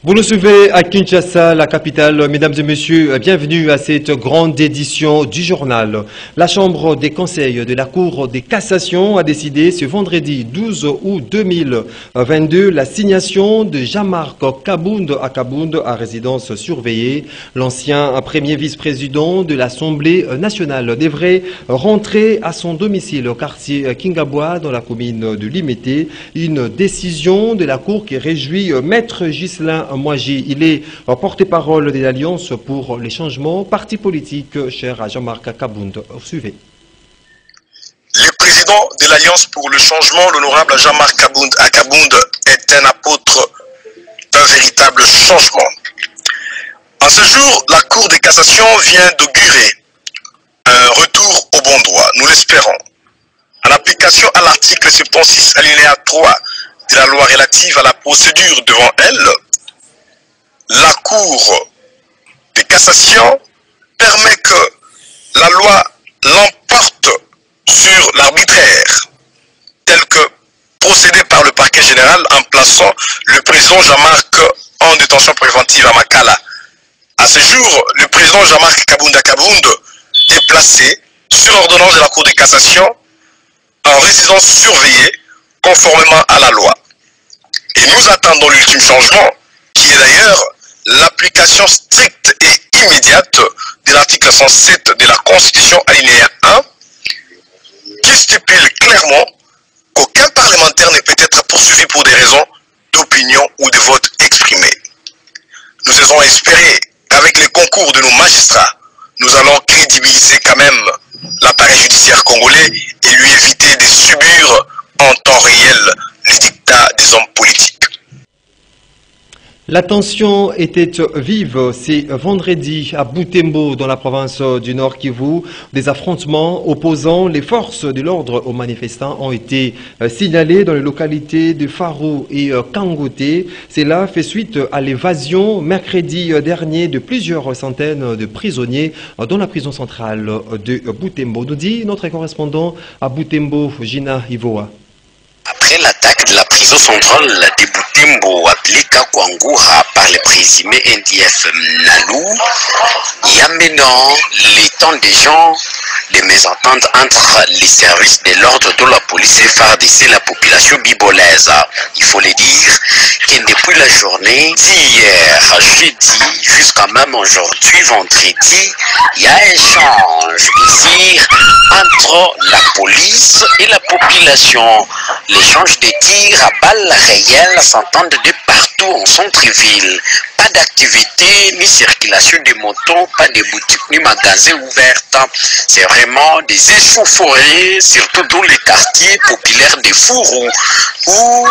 Vous nous suivez à Kinshasa, la capitale. Mesdames et messieurs, bienvenue à cette grande édition du journal. La Chambre des conseils de la Cour de cassation a décidé ce vendredi 12 août 2022 l'assignation de Jean-Marc Kabound à résidence surveillée. L'ancien premier vice-président de l'Assemblée nationale devrait rentrer à son domicile au quartier Kingabwa dans la commune de Limete. Une décision de la Cour qui réjouit Maître Ghislain Mouaji. Il est porte-parole de l'Alliance pour les changements, parti politique cher à Jean-Marc Kabound. Suivez. Le président de l'Alliance pour le changement, l'honorable Jean-Marc Kabound est un apôtre d'un véritable changement. En ce jour, la Cour de cassation vient d'augurer un retour au bon droit. Nous l'espérons. En application à l'article 76 alinéa 3 de la loi relative à la procédure devant elle, la Cour de cassation permet que la loi l'emporte sur l'arbitraire, tel que procédé par le parquet général en plaçant le président Jean-Marc en détention préventive à Makala. À ce jour, le président Jean-Marc Kabound est placé sur l'ordonnance de la Cour de cassation en résidence surveillée conformément à la loi. Et nous attendons l'ultime changement, qui est d'ailleurs l'application stricte et immédiate de l'article 107 de la Constitution alinéa 1, qui stipule clairement qu'aucun parlementaire ne peut être poursuivi pour des raisons d'opinion ou de vote exprimé. Nous osons espérer qu'avec le concours de nos magistrats, nous allons crédibiliser quand même l'appareil judiciaire congolais et lui éviter de subir en temps réel les dictats des hommes politiques. La tension était vive ce vendredi à Butembo, dans la province du Nord Kivu. Des affrontements opposant les forces de l'ordre aux manifestants ont été signalés dans les localités de Farou et Kangote. Cela fait suite à l'évasion mercredi dernier de plusieurs centaines de prisonniers dans la prison centrale de Butembo. Nous dit notre correspondant à Butembo, Gina Ivoa. Après l'attaque de la prison centrale de Butembo appelée Kakwangura par les présumés NDF Nalou, y amenant les temps des gens de mésentente entre les services de l'ordre de la police et FARDC la population bibolaise. Il faut le dire que depuis la journée d'hier, jeudi, jusqu'à même aujourd'hui, vendredi, il y a un échange ici entre la police et la population. L'échange de tirs à balles réelles s'entendent de partout en centre-ville. Pas d'activité ni circulation de motos, pas de boutiques ni magasins ouverts. C'est vraiment des échauffourées, surtout dans les quartiers populaires de Fourou, où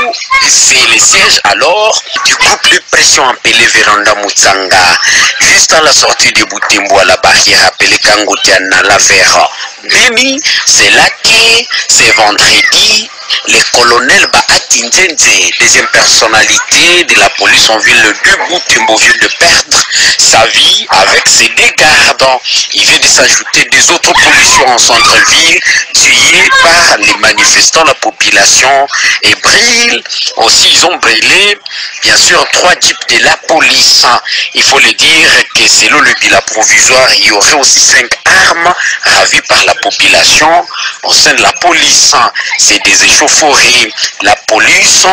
c'est le siège alors du groupe de pression appelé Véranda Mutsanga. Juste à la sortie de Butembo à la barrière appelée Kangotiana, la Vera. Béni, c'est là que c'est vendredi. Les colonels Baatinzenze, deuxième personnalité de la police en ville de Butembo, vient de perdre sa vie avec ses deux gardes. Il vient de s'ajouter des autres pollutions en centre-ville tuées par les manifestants. La population et brûle. Aussi, ils ont brûlé, bien sûr, 3 jeeps de la police. Il faut le dire que selon le bilan provisoire, il y aurait aussi 5 armes ravies par la population au sein de la police. C'est des échauffourées. La police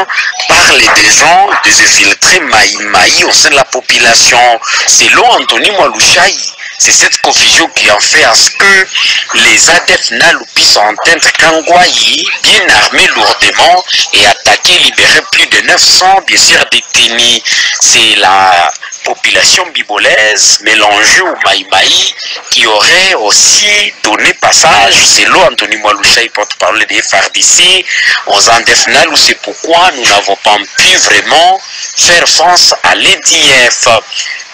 parle des gens, des infiltrés maï au sein de la population. Selon Anthony Mwalushaï, c'est cette confusion qui en fait à ce que les adeptes Nalupi sont en tête Kangwayi, bien armés lourdement et attaqués, libérés plus de 900 bien sûr détenus. C'est la population bibolaise mélangée au maï qui aurait aussi donné passage, selon Anthony Mwalushaï, porte-parole des FARDC, aux Andefnal, où c'est pourquoi nous n'avons pas pu vraiment faire face à l'EDF.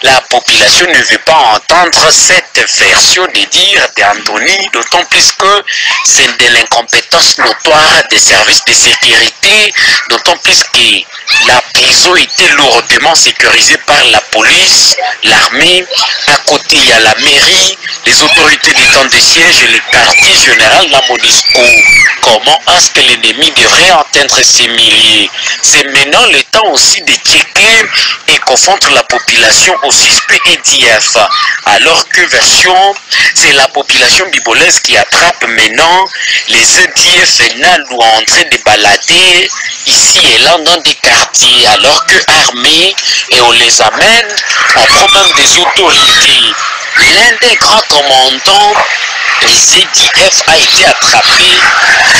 La population ne veut pas entendre cette version de dire d'Anthony, d'autant plus que c'est de l'incompétence notoire des services de sécurité, d'autant plus que la prison était lourdement sécurisée par la police, l'armée, à côté il y a la mairie, les autorités du temps de siège et le quartier général de la MONUSCO. Comment est-ce que l'ennemi devrait atteindre ces milliers? C'est maintenant le temps aussi de checker et confondre la population aux suspects EDF. Alors que version, c'est la population bibolaise qui attrape maintenant les EDF Nalou en train de balader ici et là dans des quartiers, alors que armés et on les amène en problème des autorités. L'un des grands commandants des EDF a été attrapé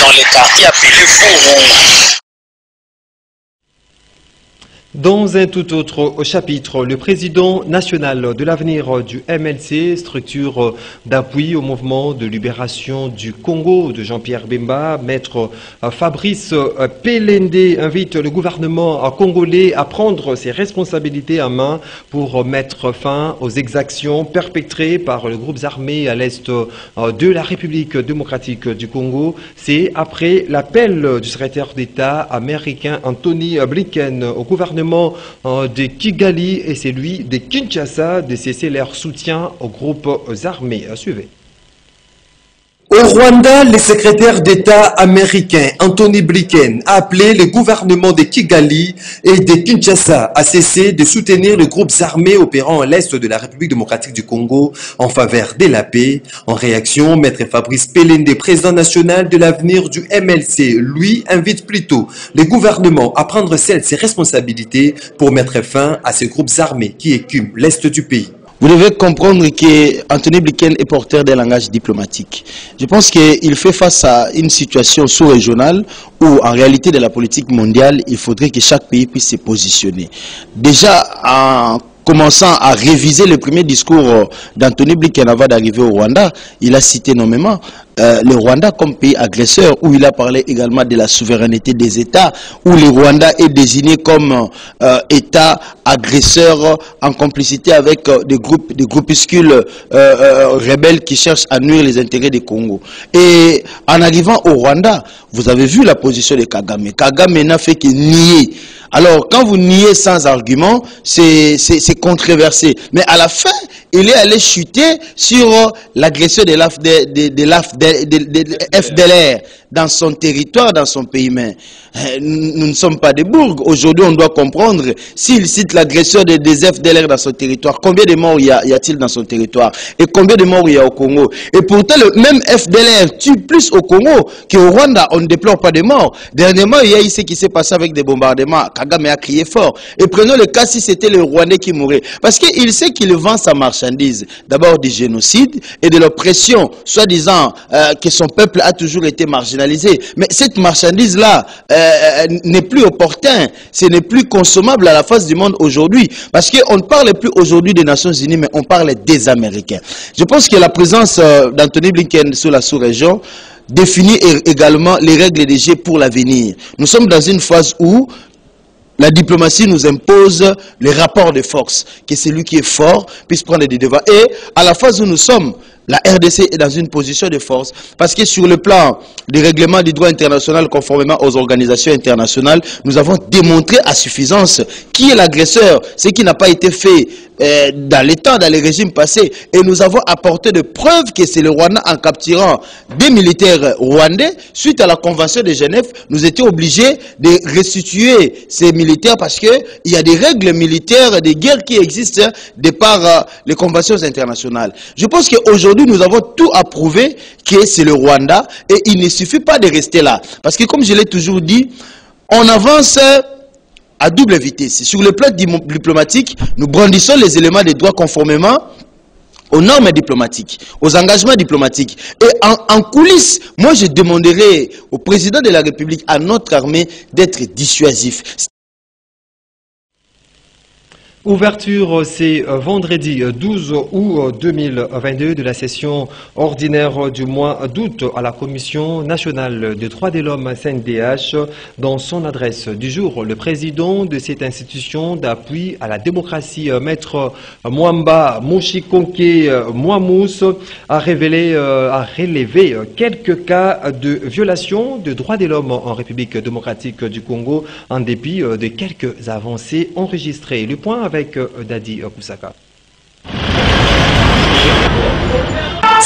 dans le quartier appelé Fourou. Dans un tout autre chapitre, le président national de l'avenir du MLC, structure d'appui au mouvement de libération du Congo de Jean-Pierre Bemba, maître Fabrice Pelende invite le gouvernement congolais à prendre ses responsabilités en main pour mettre fin aux exactions perpétrées par les groupes armés à l'est de la République démocratique du Congo. C'est après l'appel du secrétaire d'État américain Anthony Blinken au gouvernement de Kigali et celui de Kinshasa de cesser leur soutien aux groupes armés. Suivez. Au Rwanda, le secrétaire d'État américain Anthony Blinken a appelé le gouvernement de Kigali et de Kinshasa à cesser de soutenir les groupes armés opérant à l'est de la République démocratique du Congo en faveur de la paix. En réaction, maître Fabrice Pelende, président national de l'avenir du MLC, lui invite plutôt le gouvernement à prendre ses responsabilités pour mettre fin à ces groupes armés qui écument l'est du pays. Vous devez comprendre qu'Anthony Blinken est porteur d'un langage diplomatique. Je pense qu'il fait face à une situation sous-régionale où, en réalité, de la politique mondiale, il faudrait que chaque pays puisse se positionner. Déjà, en commençant à réviser le premier discours d'Anthony Blinken avant d'arriver au Rwanda, il a cité nommément le Rwanda comme pays agresseur, où il a parlé également de la souveraineté des États, où le Rwanda est désigné comme État agresseur en complicité avec des groupuscules rebelles qui cherchent à nuire les intérêts du Congo. Et en arrivant au Rwanda, vous avez vu la position de Kagame. Kagame n'a fait que nier. Alors, quand vous niez sans argument, c'est controversé. Mais à la fin, il est allé chuter sur l'agression de FDLR dans son territoire, dans son pays. Mais nous ne sommes pas des bourgs. Aujourd'hui, on doit comprendre, s'il cite l'agression des FDLR dans son territoire, combien de morts y a-t-il dans son territoire? Et combien de morts il y a au Congo? Et pourtant, le même FDLR tue plus au Congo qu'au Rwanda. On ne déplore pas de morts. Dernièrement, il y a eu ce qui s'est passé avec des bombardements. Kagame a crié fort. Et prenons le cas si c'était le Rwandais qui mourait. Parce qu'il sait qu'il vend sa marchandise. D'abord du génocide et de l'oppression, soi-disant que son peuple a toujours été marginalisé. Mais cette marchandise-là n'est plus opportun. Ce n'est plus consommable à la face du monde aujourd'hui. Parce qu'on ne parle plus aujourd'hui des Nations Unies, mais on parle des Américains. Je pense que la présence d'Anthony Blinken sur la sous-région définit également les règles des jeux pour l'avenir. Nous sommes dans une phase où la diplomatie nous impose les rapports de force, que celui qui est fort puisse prendre des devants. Et à la phase où nous sommes, la RDC est dans une position de force parce que sur le plan des règlements du droit international conformément aux organisations internationales, nous avons démontré à suffisance qui est l'agresseur, ce qui n'a pas été fait dans les temps, dans les régimes passés. Et nous avons apporté de preuves que c'est le Rwanda en capturant des militaires rwandais. Suite à la Convention de Genève, nous étions obligés de restituer ces militaires parce qu'il y a des règles militaires, des guerres qui existent de par les conventions internationales. Je pense qu'aujourd'hui, nous avons tout approuvé que c'est le Rwanda et il ne suffit pas de rester là. Parce que comme je l'ai toujours dit, on avance à double vitesse. Sur le plan diplomatique, nous brandissons les éléments des droits conformément aux normes diplomatiques, aux engagements diplomatiques. Et en coulisses, moi je demanderai au président de la République, à notre armée, d'être dissuasif. Ouverture, c'est vendredi 12 août 2022 de la session ordinaire du mois d'août à la Commission nationale des droits de l'homme CNDH. Dans son adresse du jour, le président de cette institution d'appui à la démocratie, Maître Mwamba Mushikonke Mwamous, a relevé quelques cas de violation des droits de l'homme en République démocratique du Congo en dépit de quelques avancées enregistrées. Le point avec Dadi Kusaka.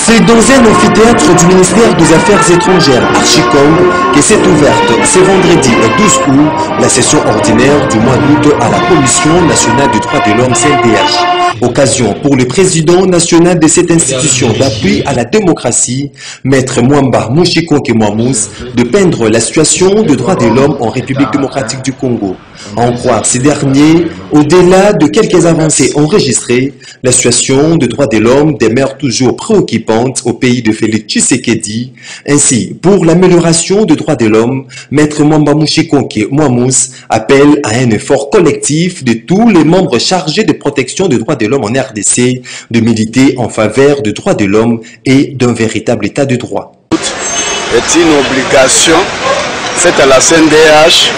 C'est dans un amphithéâtre du ministère des Affaires étrangères Archicom que s'est ouverte ce vendredi 12 août la session ordinaire du mois d'août à la Commission nationale des droits de l'homme CNDH. Occasion pour le président national de cette institution d'appui à la démocratie, Maître Mwamba Mushikonke Mwamous, de peindre la situation des droits de l'homme en République démocratique du Congo. À en croire ces derniers, au-delà de quelques avancées enregistrées, la situation des droits de l'homme demeure toujours préoccupante au pays de Félix Tshisekedi. Ainsi, pour l'amélioration des droits de l'homme, Maître Mwamba Mushikonke Mwamous appelle à un effort collectif de tous les membres chargés de protection des droits de l'homme en RDC de militer en faveur des droits de l'homme et d'un véritable état de droit. C'est une obligation faite à la CNDH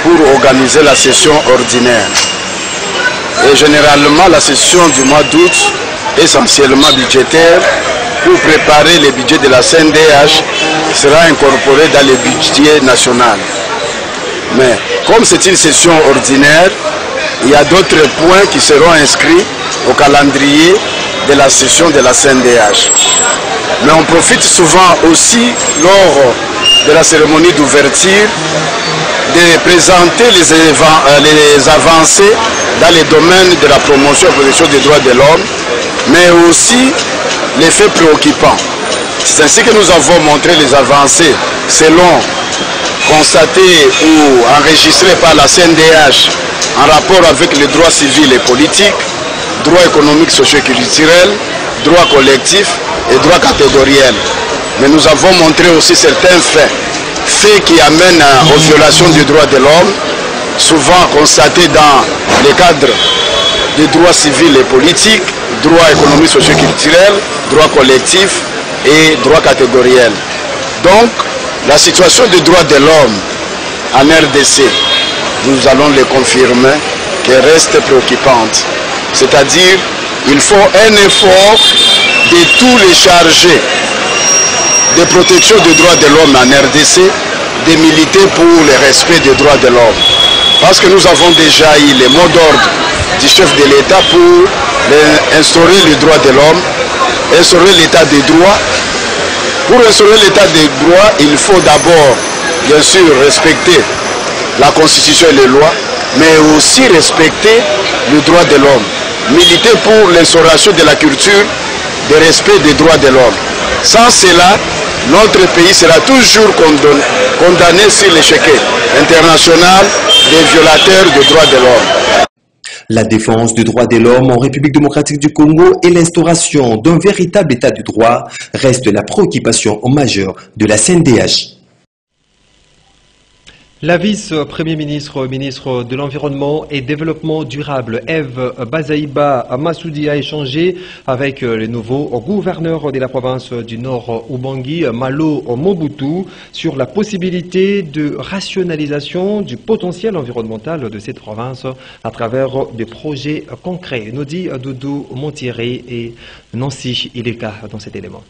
pour organiser la session ordinaire. Et généralement, la session du mois d'août, essentiellement budgétaire, pour préparer le budget de la CNDH, sera incorporé dans le budget national. Mais comme c'est une session ordinaire, il y a d'autres points qui seront inscrits au calendrier de la session de la CNDH. Mais on profite souvent aussi, lors de la cérémonie d'ouverture, de présenter les avancées dans les domaines de la promotion et protection des droits de l'homme, mais aussi les faits préoccupants. C'est ainsi que nous avons montré les avancées selon constatées ou enregistrées par la CNDH en rapport avec les droits civils et politiques, droits économiques, socio-culturels, droits collectifs et droits catégoriels. Mais nous avons montré aussi certains faits qui amènent aux violations des droits de l'homme, souvent constatés dans le cadre des droits civils et politiques, droits économiques, socio-culturels, droits collectifs et droits catégoriels. Donc, la situation des droits de l'homme en RDC, nous allons le confirmer, qu'elle reste préoccupante. C'est-à-dire, il faut un effort de tous les chargés de protection des droits de l'homme en RDC, de militer pour le respect des droits de l'homme. Parce que nous avons déjà eu les mots d'ordre du chef de l'État pour instaurer les droits de l'homme, instaurer l'état des droits. Pour instaurer l'état des droits, il faut d'abord, bien sûr, respecter la Constitution et les lois, mais aussi respecter les droits de l'homme. Militer pour l'instauration de la culture de respect des droits de l'homme. Sans cela, notre pays sera toujours condamné sur l'échiquier international des violateurs des droits de l'homme. La défense des droits de l'homme en République démocratique du Congo et l'instauration d'un véritable état de droit restent la préoccupation majeure de la CNDH. La vice-premier ministre, ministre de l'Environnement et Développement durable, Eve Bazaïba Massoudi, a échangé avec le nouveau gouverneur de la province du Nord Ubangi, Malo Mobutu, sur la possibilité de rationalisation du potentiel environnemental de cette province à travers des projets concrets. Nous dit Doudou Montiré et Nancy Ileka dans cet élément.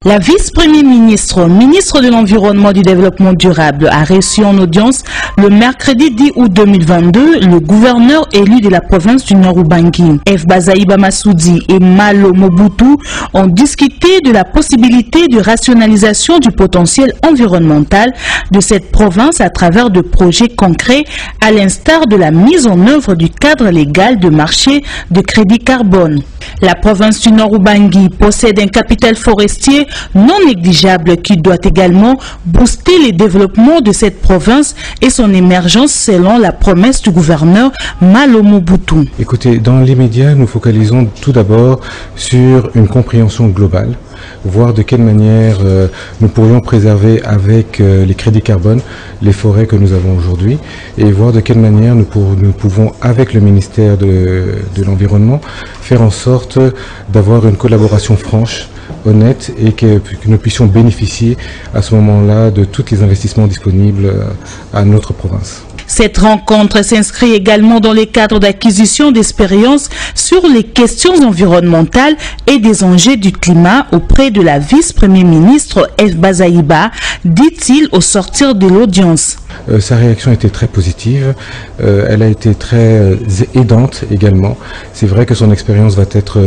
La vice-premier ministre, ministre de l'Environnement et du Développement durable, a reçu en audience le mercredi 10 août 2022 le gouverneur élu de la province du Nord Ubangi. Eve Bazaïba Massoudi et Malo Mobutu ont discuté de la possibilité de rationalisation du potentiel environnemental de cette province à travers de projets concrets, à l'instar de la mise en œuvre du cadre légal de marché de crédit carbone. La province du Nord Ubangi possède un capital forestier non négligeable qui doit également booster le développement de cette province et son émergence selon la promesse du gouverneur Malo Mobutu. Écoutez, dans l'immédiat, nous focalisons tout d'abord sur une compréhension globale, voir de quelle manière nous pourrions préserver avec les crédits carbone les forêts que nous avons aujourd'hui et voir de quelle manière nous pouvons, avec le ministère de l'Environnement, faire en sorte d'avoir une collaboration franche, honnête et que nous puissions bénéficier à ce moment-là de tous les investissements disponibles à notre province. Cette rencontre s'inscrit également dans le cadre d'acquisition d'expériences sur les questions environnementales et des enjeux du climat auprès de la vice-premier ministre Eve Bazaïba, dit-il au sortir de l'audience. Sa réaction était très positive, elle a été très aidante également. C'est vrai que son expérience va être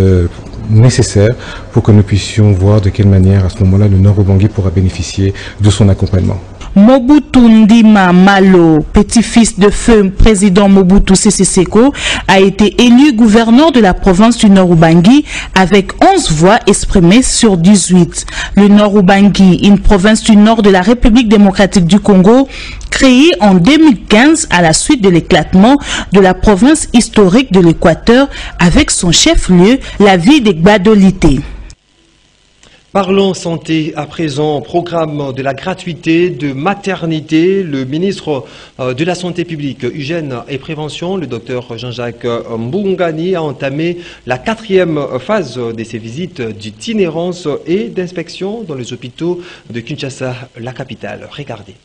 nécessaires pour que nous puissions voir de quelle manière à ce moment-là le Nord-Ubangi pourra bénéficier de son accompagnement. Mobutu Ndima Malo, petit-fils de feu président Mobutu Sese Seko, a été élu gouverneur de la province du Nord-Ubangi avec 11 voix exprimées sur 18. Le Nord-Ubangi, une province du nord de la République démocratique du Congo, créée en 2015 à la suite de l'éclatement de la province historique de l'Équateur avec son chef-lieu, la ville de Gbadolité. Parlons santé à présent, programme de la gratuité de maternité. Le ministre de la Santé publique, Hygiène et Prévention, le docteur Jean-Jacques Mbungani, a entamé la 4e phase de ses visites d'itinérance et d'inspection dans les hôpitaux de Kinshasa, la capitale. Regardez.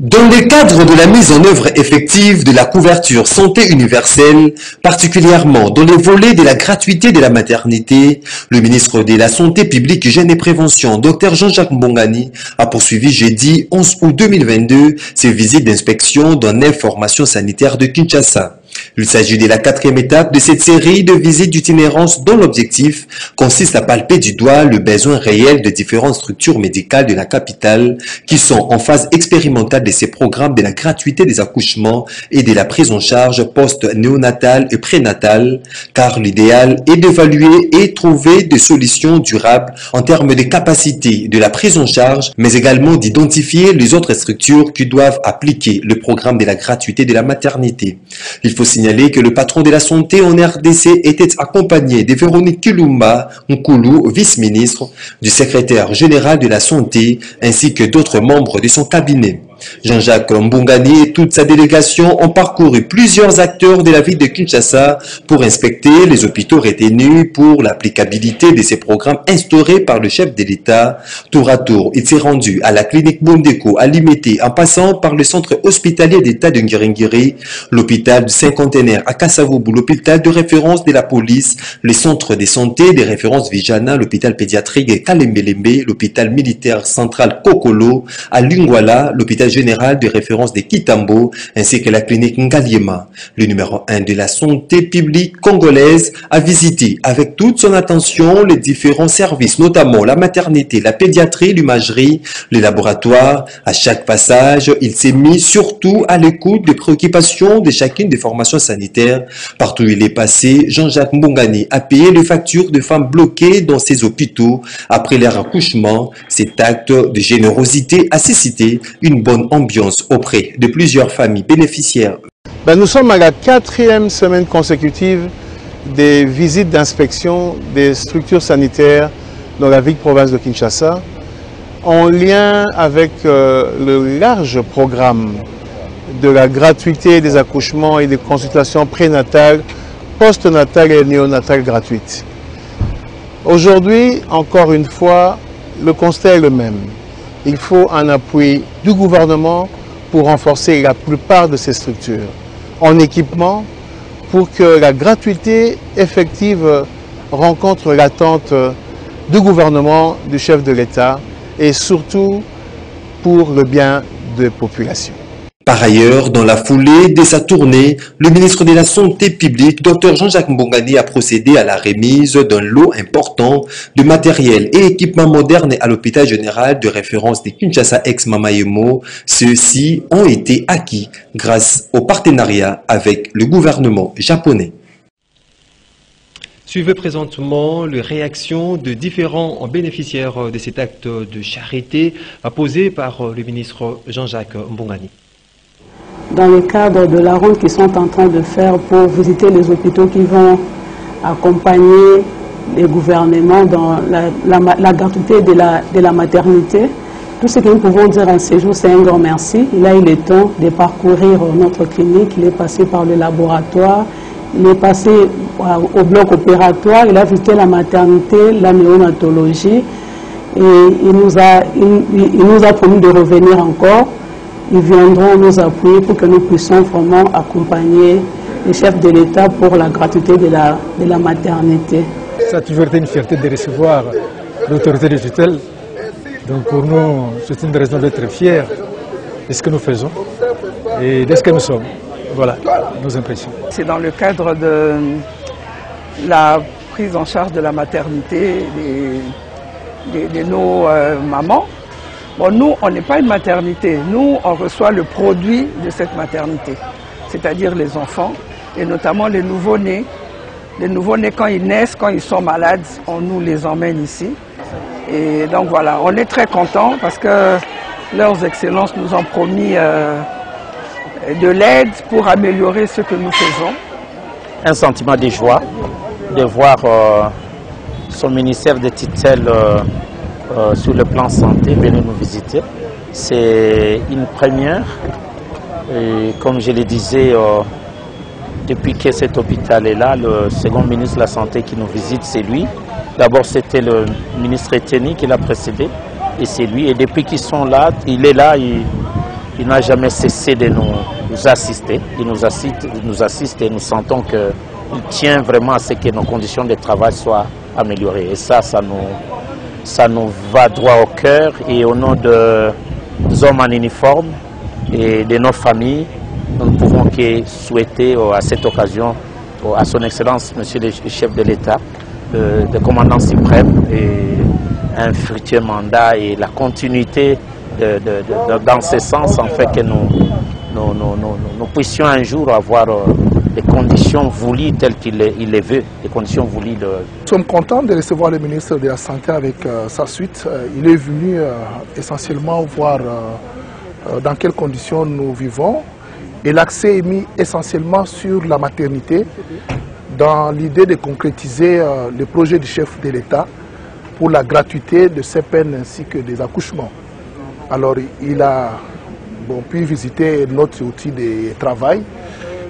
Dans le cadre de la mise en œuvre effective de la couverture santé universelle, particulièrement dans les volets de la gratuité de la maternité, le ministre de la Santé publique, Hygiène et Prévention, Dr Jean-Jacques Mbungani, a poursuivi jeudi 11 août 2022 ses visites d'inspection dans l'information sanitaire de Kinshasa. Il s'agit de la 4e étape de cette série de visites d'itinérance dont l'objectif consiste à palper du doigt le besoin réel de différentes structures médicales de la capitale qui sont en phase expérimentale de ces programmes de la gratuité des accouchements et de la prise en charge post-néonatale et prénatale, car l'idéal est d'évaluer et trouver des solutions durables en termes de capacité de la prise en charge, mais également d'identifier les autres structures qui doivent appliquer le programme de la gratuité de la maternité. Il faut signaler que le patron de la santé en RDC était accompagné de Véronique Kilumba Nkulu, vice-ministre, du secrétaire général de la santé, ainsi que d'autres membres de son cabinet. Jean-Jacques Mbungani et toute sa délégation ont parcouru plusieurs acteurs de la ville de Kinshasa pour inspecter les hôpitaux retenus pour l'applicabilité de ces programmes instaurés par le chef de l'État. Tour à tour, il s'est rendu à la clinique Bondeko à Limité en passant par le centre hospitalier d'État de Ngiringiri, l'hôpital du Cinquantenaire à Kasavubu, l'hôpital de référence de la police, les centres de santé de référence Vijana, l'hôpital pédiatrique Kalembelembe, l'hôpital militaire central Kokolo, à Lingwala, l'hôpital général de référence de Kitambo, ainsi que la clinique Ngaliema. Le numéro 1 de la santé publique congolaise a visité avec toute son attention les différents services, notamment la maternité, la pédiatrie, l'imagerie, les laboratoires. À chaque passage, il s'est mis surtout à l'écoute des préoccupations de chacune des formations sanitaires. Partout où il est passé, Jean-Jacques Mbungani a payé les factures de femmes bloquées dans ces hôpitaux après leur accouchement. Cet acte de générosité a suscité une bonne ambiance auprès de plusieurs familles bénéficiaires. Nous sommes à la 4e semaine consécutive des visites d'inspection des structures sanitaires dans la ville-province de Kinshasa, en lien avec le large programme de la gratuité des accouchements et des consultations prénatales, postnatales et néonatales gratuites. Aujourd'hui, encore une fois, le constat est le même. Il faut un appui du gouvernement pour renforcer la plupart de ces structures en équipement pour que la gratuité effective rencontre l'attente du gouvernement, du chef de l'État et surtout pour le bien des populations. Par ailleurs, dans la foulée de sa tournée, le ministre de la Santé publique, Dr Jean-Jacques Mbungani, a procédé à la remise d'un lot important de matériel et équipements modernes à l'hôpital général de référence de Kinshasa ex-Mamayemo. Ceux-ci ont été acquis grâce au partenariat avec le gouvernement japonais. Suivez présentement les réactions de différents bénéficiaires de cet acte de charité posé par le ministre Jean-Jacques Mbungani. Dans le cadre de la ronde qu'ils sont en train de faire pour visiter les hôpitaux qui vont accompagner les gouvernements dans la gratuité de la maternité, tout ce que nous pouvons dire en ce jour, c'est un grand merci. Il a eu le temps de parcourir notre clinique, il est passé par le laboratoire, il est passé au bloc opératoire, il a visité la maternité, la néonatologie, et il nous a promis de revenir encore. Ils viendront nous appuyer pour que nous puissions vraiment accompagner les chefs de l'État pour la gratuité de la maternité. Ça a toujours été une fierté de recevoir l'autorité de tutelle. Donc pour nous, c'est une raison d'être fiers de ce que nous faisons et de ce que nous sommes. Voilà nos impressions. C'est dans le cadre la prise en charge de la maternité de nos mamans. Bon, nous, on n'est pas une maternité. Nous, on reçoit le produit de cette maternité, c'est-à-dire les enfants, et notamment les nouveau-nés. Les nouveau-nés, quand ils naissent, quand ils sont malades, on nous les emmène ici. Et donc voilà, on est très contents parce que leurs excellences nous ont promis de l'aide pour améliorer ce que nous faisons. Un sentiment de joie de voir son ministère de tutelle sur le plan santé venir nous visiter. C'est une première. Et comme je le disais, depuis que cet hôpital est là, le second ministre de la Santé qui nous visite, c'est lui. D'abord, c'était le ministre Etienne qui l'a précédé, et c'est lui. Et depuis qu'ils sont là, il est là, il n'a jamais cessé de nous assister. Il nous assiste et nous sentons qu'il tient vraiment à ce que nos conditions de travail soient améliorées. Et ça nous va droit au cœur. Et au nom des hommes en uniforme et de nos familles, nous ne pouvons que souhaiter à cette occasion à son Excellence, Monsieur le chef de l'État, le commandant suprême, et un fructueux mandat et la continuité dans ce sens, en fait, que nous puissions un jour avoir les conditions voulues telles qu'il les veut, les conditions voulues. Nous sommes contents de recevoir le ministre de la Santé avec sa suite. Il est venu essentiellement voir dans quelles conditions nous vivons. Et l'accès est mis essentiellement sur la maternité, dans l'idée de concrétiser le projet du chef de l'État pour la gratuité de ces peines ainsi que des accouchements. Alors il a pu visiter notre outil de travail.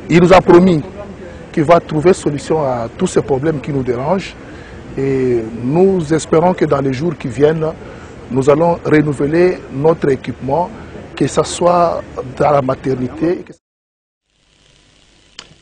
Il nous a promis qu'il va trouver solution à tous ces problèmes qui nous dérangent. Et nous espérons que dans les jours qui viennent, nous allons renouveler notre équipement, que ce soit dans la maternité.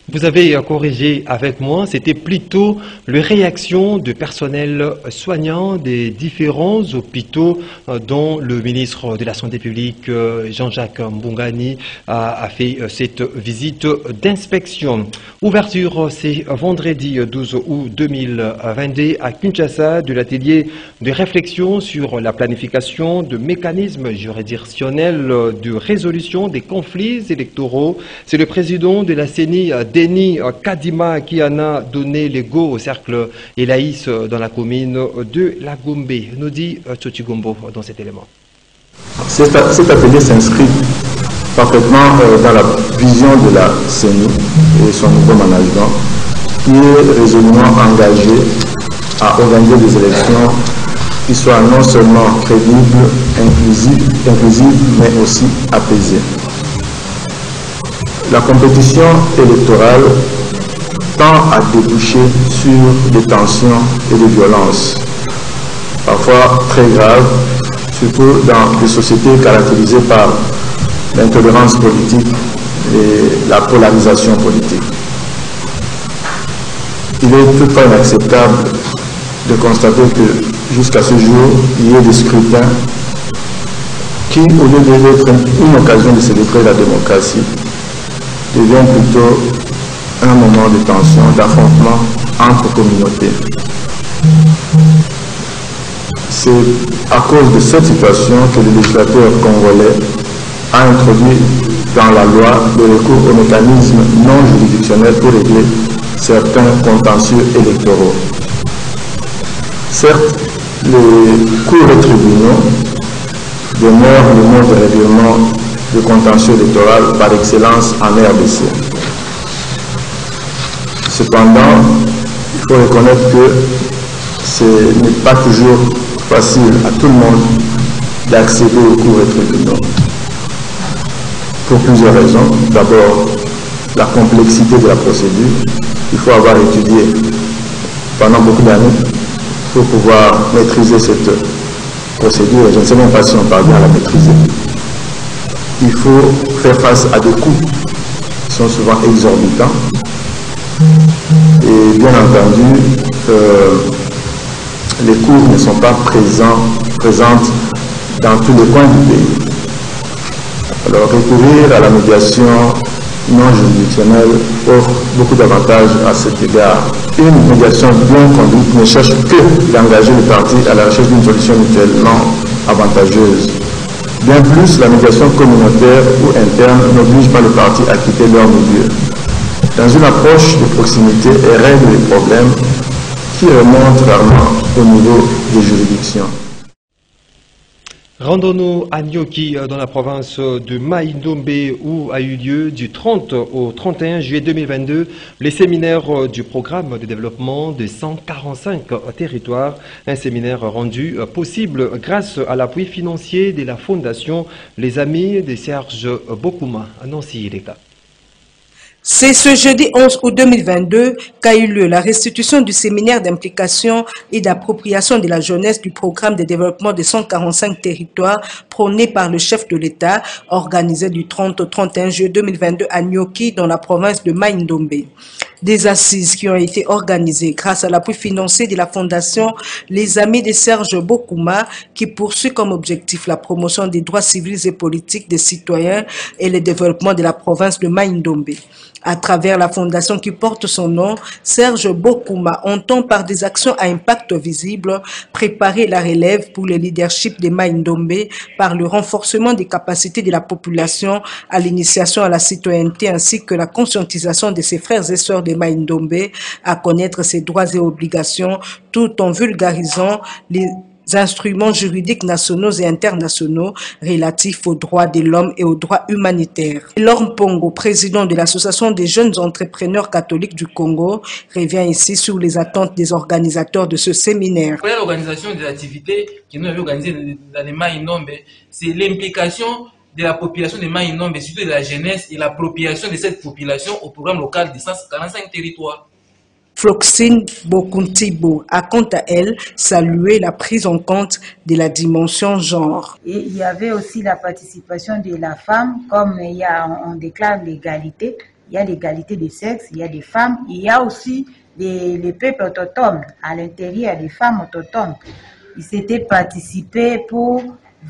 Vous avez corrigé avec moi, c'était plutôt les réactions de personnel soignant des différents hôpitaux dont le ministre de la Santé publique, Jean-Jacques Mbongani, a fait cette visite d'inspection. Ouverture, c'est vendredi 12 août 2022 à Kinshasa de l'atelier de réflexion sur la planification de mécanismes juridictionnels de résolution des conflits électoraux. C'est le président de la CENI, Denis Kadima, qui en a donné le go au cercle Elaïs dans la commune de La Gombe, nous dit Tchoti Gombo dans cet élément. Cet atelier s'inscrit parfaitement dans la vision de la CENI et son nouveau management, qui est résolument engagé à organiser des élections qui soient non seulement crédibles, inclusives, mais aussi apaisées. La compétition électorale tend à déboucher sur des tensions et des violences, parfois très graves, surtout dans des sociétés caractérisées par l'intolérance politique et la polarisation politique. Il est toutefois inacceptable de constater que jusqu'à ce jour, il y ait des scrutins qui, au lieu d'être une occasion de célébrer la démocratie, devient plutôt un moment de tension, d'affrontement entre communautés. C'est à cause de cette situation que le législateur congolais a introduit dans la loi le recours aux mécanismes non juridictionnels pour régler certains contentieux électoraux. Certes, les cours et tribunaux demeurent le mode de règlement de contentieux électoral par excellence en RDC. Cependant, il faut reconnaître que ce n'est pas toujours facile à tout le monde d'accéder aux cours et tribunaux. Pour plusieurs raisons. D'abord, la complexité de la procédure. Il faut avoir étudié pendant beaucoup d'années pour pouvoir maîtriser cette procédure. Je ne sais même pas si on parvient à la maîtriser. Il faut faire face à des coûts qui sont souvent exorbitants. Et bien entendu, les cours ne sont pas présentes dans tous les coins du pays. Alors recourir à la médiation non juridictionnelle offre beaucoup d'avantages à cet égard. Une médiation bien conduite ne cherche que d'engager les parties à la recherche d'une solution mutuellement avantageuse. Bien plus, la médiation communautaire ou interne n'oblige pas les parties à quitter leur milieu. Dans une approche de proximité, elle règle les problèmes qui remontent rarement au niveau des juridictions. Rendons-nous à Nyoki, dans la province de Mai-Ndombe, où a eu lieu du 30 au 31 juillet 2022 les séminaires du programme de développement de 145 territoires. Un séminaire rendu possible grâce à l'appui financier de la Fondation Les Amis de Serge Bokuma à Nancy-Ileka. C'est ce jeudi 11 août 2022 qu'a eu lieu la restitution du séminaire d'implication et d'appropriation de la jeunesse du programme de développement de 145 territoires prôné par le chef de l'État, organisé du 30 au 31 juillet 2022 à Nyoki dans la province de Mai-Ndombe. Des assises qui ont été organisées grâce à l'appui financier de la Fondation Les Amis de Serge Bokuma qui poursuit comme objectif la promotion des droits civils et politiques des citoyens et le développement de la province de Mai-Ndombe. À travers la fondation qui porte son nom, Serge Bokuma entend par des actions à impact visible préparer la relève pour le leadership de Mai-Ndombe par le renforcement des capacités de la population à l'initiation à la citoyenneté ainsi que la conscientisation de ses frères et sœurs de Mai-Ndombe à connaître ses droits et obligations tout en vulgarisant les instruments juridiques nationaux et internationaux relatifs aux droits de l'homme et aux droits humanitaires. Lorme Pongo, président de l'Association des jeunes entrepreneurs catholiques du Congo, revient ici sur les attentes des organisateurs de ce séminaire. L'organisation des activités qui nous avons organisées dans les Mai-Ndombe, c'est l'implication de la population de Mai-Ndombe, surtout de la jeunesse, et l'appropriation de cette population au programme local de 145 territoires. Floxine Bokuntibo a quant à elle salué la prise en compte de la dimension genre. Et il y avait aussi la participation de la femme, comme on déclare l'égalité, il y a l'égalité des sexes, il y a des femmes, il y a aussi les peuples autochtones, à l'intérieur des femmes autochtones. Ils s'étaient participés pour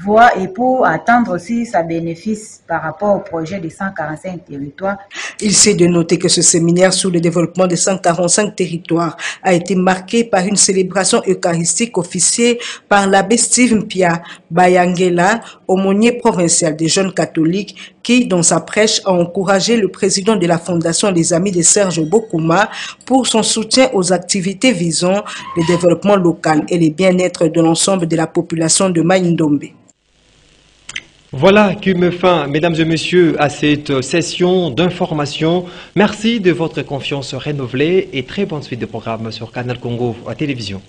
voir et pour attendre aussi sa bénéfice par rapport au projet des 145 territoires. Il s'est de noter que ce séminaire sur le développement des 145 territoires a été marqué par une célébration eucharistique officiée par l'abbé Steve Mpia Bayangela, aumônier provincial des jeunes catholiques, qui, dans sa prêche, a encouragé le président de la Fondation Les Amis de Serge Bokuma pour son soutien aux activités visant le développement local et le bien-être de l'ensemble de la population de Mai-Ndombe. Voilà qui me fin, mesdames et messieurs, à cette session d'information. Merci de votre confiance renouvelée et très bonne suite de programmes sur Canal Congo à télévision.